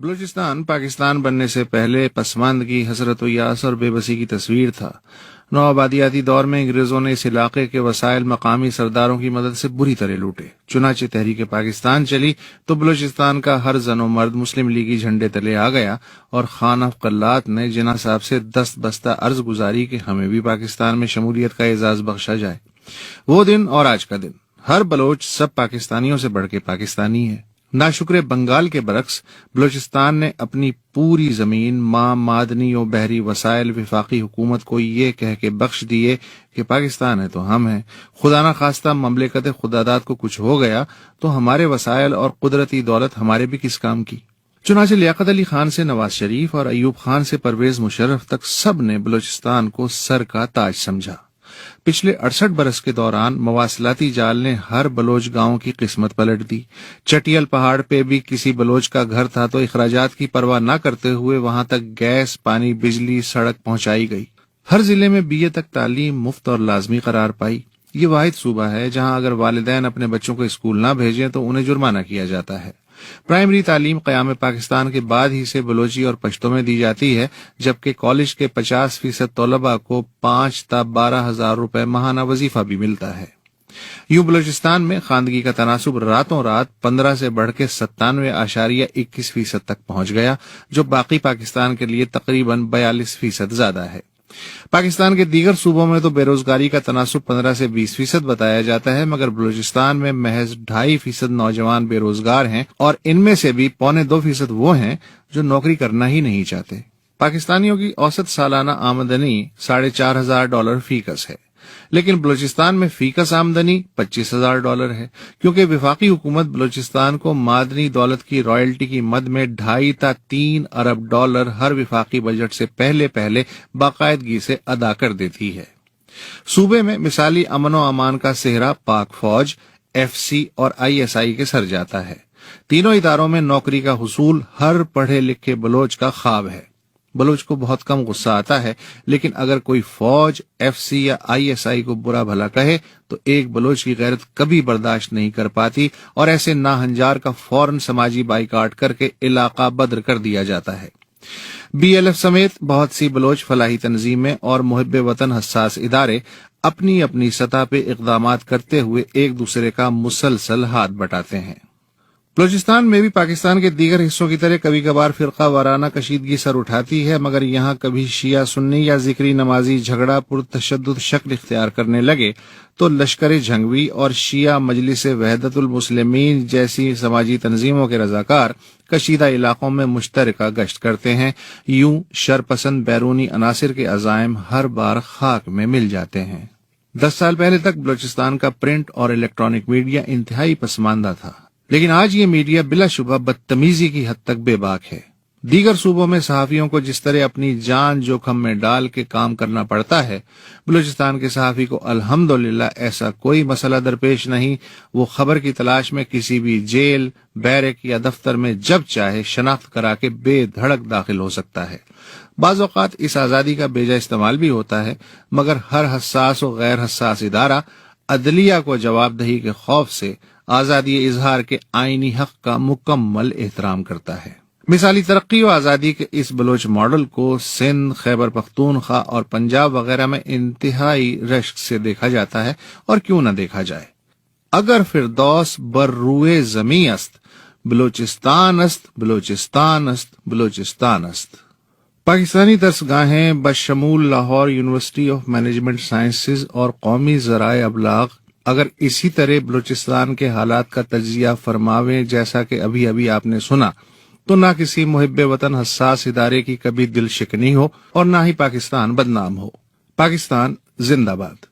بلوچستان پاکستان بننے سے پہلے پسماندگی، حسرت و یاس اور بے بسی کی تصویر تھا۔ نوآبادیاتی دور میں انگریزوں نے اس علاقے کے وسائل مقامی سرداروں کی مدد سے بری طرح لوٹے۔ چنانچہ تحریک پاکستان چلی تو بلوچستان کا ہر زن و مرد مسلم لیگی جھنڈے تلے آ گیا، اور خان آف قلات نے جناح صاحب سے دست بستہ عرض گزاری کہ ہمیں بھی پاکستان میں شمولیت کا اعزاز بخشا جائے۔ وہ دن اور آج کا دن، ہر بلوچ سب پاکستانیوں سے بڑھ کے پاکستانی ہے۔ ناشکر بنگال کے برعکس بلوچستان نے اپنی پوری زمین، ماں، معدنی و بحری وسائل وفاقی حکومت کو یہ کہہ کے بخش دیے کہ پاکستان ہے تو ہم ہیں، خدا نہ خواستہ مملکت خداداد کو کچھ ہو گیا تو ہمارے وسائل اور قدرتی دولت ہمارے بھی کس کام کی۔ چنانچہ لیاقت علی خان سے نواز شریف اور ایوب خان سے پرویز مشرف تک سب نے بلوچستان کو سر کا تاج سمجھا۔ پچھلے 68 برس کے دوران مواصلاتی جال نے ہر بلوچ گاؤں کی قسمت پلٹ دی۔ چٹیل پہاڑ پہ بھی کسی بلوچ کا گھر تھا تو اخراجات کی پرواہ نہ کرتے ہوئے وہاں تک گیس، پانی، بجلی، سڑک پہنچائی گئی۔ ہر ضلع میں BA تک تعلیم مفت اور لازمی قرار پائی۔ یہ واحد صوبہ ہے جہاں اگر والدین اپنے بچوں کو اسکول نہ بھیجیں تو انہیں جرمانہ کیا جاتا ہے۔ پرائمری تعلیم قیام پاکستان کے بعد ہی سے بلوچی اور پشتو میں دی جاتی ہے، جبکہ کالج کے 50% طلباء کو 5 تا 12 ہزار روپے ماہانہ وظیفہ بھی ملتا ہے۔ یوں بلوچستان میں خواندگی کا تناسب راتوں رات 15 سے بڑھ کے 97.21% تک پہنچ گیا، جو باقی پاکستان کے لیے تقریباً 42% زیادہ ہے۔ پاکستان کے دیگر صوبوں میں تو بے روزگاری کا تناسب 15 سے 20% بتایا جاتا ہے، مگر بلوچستان میں محض 2.5% نوجوان بے روزگار ہیں، اور ان میں سے بھی 0.25% وہ ہیں جو نوکری کرنا ہی نہیں چاہتے۔ پاکستانیوں کی اوسط سالانہ آمدنی $4,500 فی کس ہے، لیکن بلوچستان میں فی کس آمدنی $25,000 ہے، کیونکہ وفاقی حکومت بلوچستان کو معدنی دولت کی رائلٹی کی مد میں $2.5 تا $3 ارب ہر وفاقی بجٹ سے پہلے باقاعدگی سے ادا کر دیتی ہے۔ صوبے میں مثالی امن و امان کا سہرا پاک فوج، FC اور ISI کے سر جاتا ہے۔ تینوں اداروں میں نوکری کا حصول ہر پڑھے لکھے بلوچ کا خواب ہے۔ بلوچ کو بہت کم غصہ آتا ہے، لیکن اگر کوئی فوج، FC یا ISI کو برا بھلا کہے تو ایک بلوچ کی غیرت کبھی برداشت نہیں کر پاتی، اور ایسے ناہنجار کا فوراً سماجی بائیکاٹ کر کے علاقہ بدر کر دیا جاتا ہے۔ BLF سمیت بہت سی بلوچ فلاحی تنظیمیں اور محب وطن حساس ادارے اپنی اپنی سطح پہ اقدامات کرتے ہوئے ایک دوسرے کا مسلسل ہاتھ بٹاتے ہیں۔ بلوچستان میں بھی پاکستان کے دیگر حصوں کی طرح کبھی کبھار فرقہ وارانہ کشیدگی سر اٹھاتی ہے، مگر یہاں کبھی شیعہ سنی یا ذکری نمازی جھگڑا پرتشدد شکل اختیار کرنے لگے تو لشکر جھنگوی اور شیعہ مجلس وحدت المسلمین جیسی سماجی تنظیموں کے رضاکار کشیدہ علاقوں میں مشترکہ گشت کرتے ہیں۔ یوں شرپسند بیرونی عناصر کے عزائم ہر بار خاک میں مل جاتے ہیں۔ 10 سال پہلے تک بلوچستان کا پرنٹ اور الیکٹرانک میڈیا انتہائی پسماندہ تھا، لیکن آج یہ میڈیا بلا شبہ بدتمیزی کی حد تک بے باک ہے۔ دیگر صوبوں میں صحافیوں کو جس طرح اپنی جان جوکھم میں ڈال کے کام کرنا پڑتا ہے، بلوچستان کے صحافی کو الحمدللہ ایسا کوئی مسئلہ درپیش نہیں۔ وہ خبر کی تلاش میں کسی بھی جیل، بیرک یا دفتر میں جب چاہے شناخت کرا کے بے دھڑک داخل ہو سکتا ہے۔ بعض اوقات اس آزادی کا بیجا استعمال بھی ہوتا ہے، مگر ہر حساس و غیر حساس ادارہ عدلیہ کو جواب دہی کے خوف سے آزادی اظہار کے آئینی حق کا مکمل احترام کرتا ہے۔ مثالی ترقی و آزادی کے اس بلوچ ماڈل کو سندھ، خیبر پختونخوا اور پنجاب وغیرہ میں انتہائی رشک سے دیکھا جاتا ہے، اور کیوں نہ دیکھا جائے۔ اگر فردوس بر روئے زمیں است، بلوچستان است، بلوچستان است، بلوچستان است۔ پاکستانی درسگاہیں بشمول Lahore university of management sciences اور قومی ذرائع ابلاغ اگر اسی طرح بلوچستان کے حالات کا تجزیہ فرماویں جیسا کہ ابھی آپ نے سنا، تو نہ کسی محب وطن حساس ادارے کی کبھی دل شکنی ہو اور نہ ہی پاکستان بدنام ہو۔ پاکستان زندہ باد۔